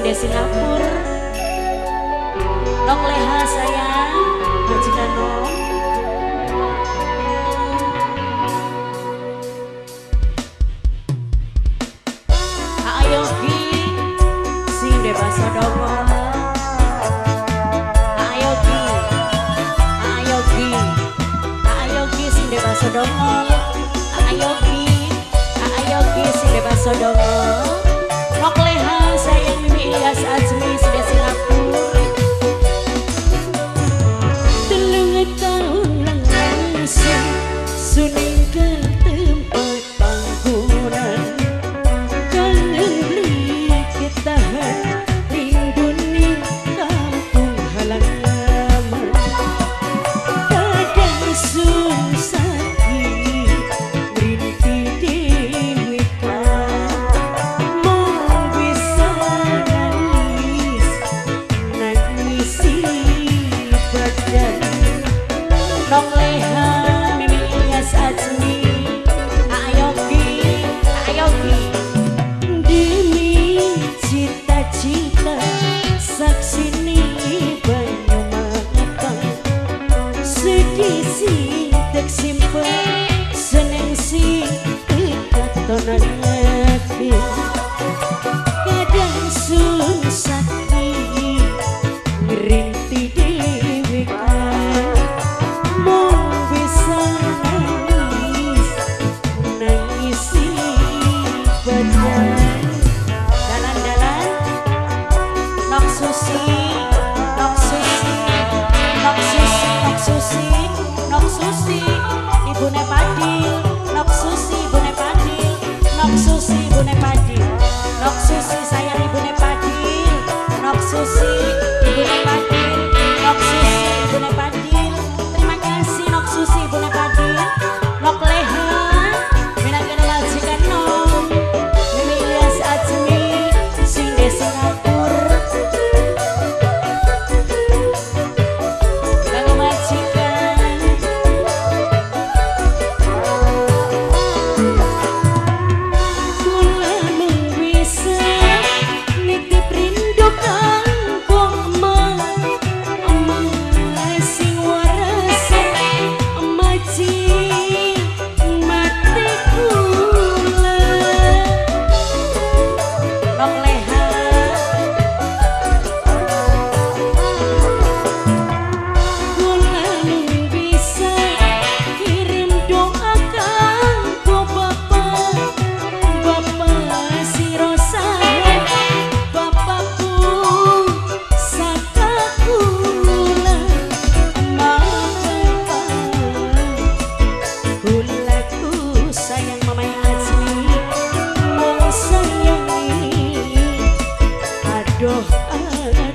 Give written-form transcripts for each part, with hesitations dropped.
di Singapura. Nok leha sayang, majikan Nok. Ayo Ki, sing de basa dongo. Ayo Ki, ayo Ki, ayo Ki sing de basa dongo. Ayo Ki, sing de basa dongo. Nok leha sayang Mimi Ilyas Azmi sudah Singapura. Telung tahun langsung suningkan tempat pangkuran. Kangen beli ketahan lindungi kampung halaman. Kadang susah Nok leha Mimi Ilyas Azmi. Ayo Ki, demi cita-cita saksini banyu matang. Sedih si tek simpen seneng si katonan hati. Kadang sun sakti ngerintih dewe kan. Dalan-dalan Nok Susi, Nok Susi, Nok Susi, Nok Susi, Nok Susi, Ibune Padil, Nok Susi, Ibune Padil, Nok Susi, Ibune Padil, Nok Susi sayang Ibune Padil, Nok Susi, Ibune Padil, Nok Susi, Ibune Padil. Terima kasih Nok Susi, Ibune Padil, Nok leha.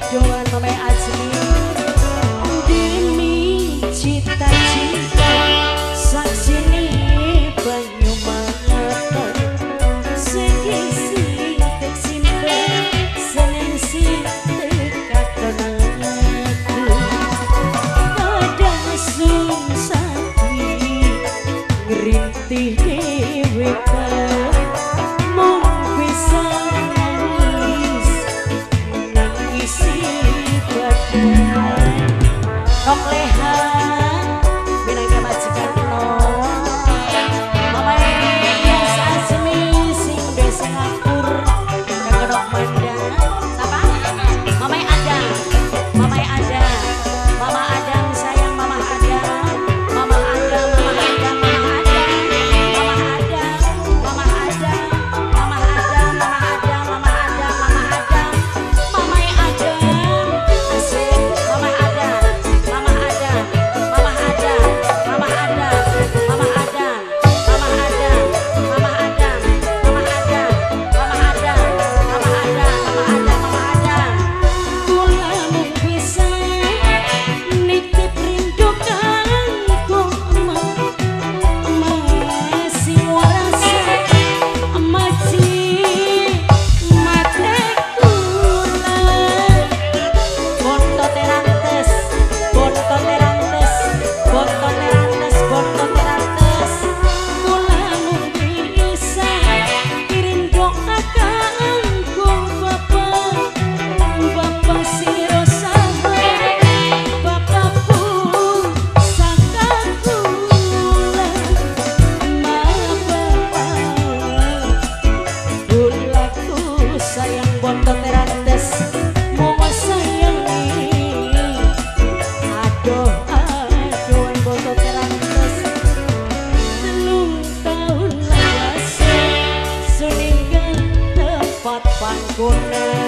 Adoan Mama Azmi. Demi cita-cita saksini banyu matang. Sedih si tek simpen seneng si katonan aku. Kadang sun sakti ngerintih dewe kan. Mung bisa Nok leha minangka majikan Nok. Mama Ilyas Azmi sing di Singapura. Kang Nok Manda. Siapa? Mama Adam. Mama Adam. Mama Adam sayang Mama Adam. Mama Adam, Mama Adam, Mama Adam. Mama Adam. Taman Kuning.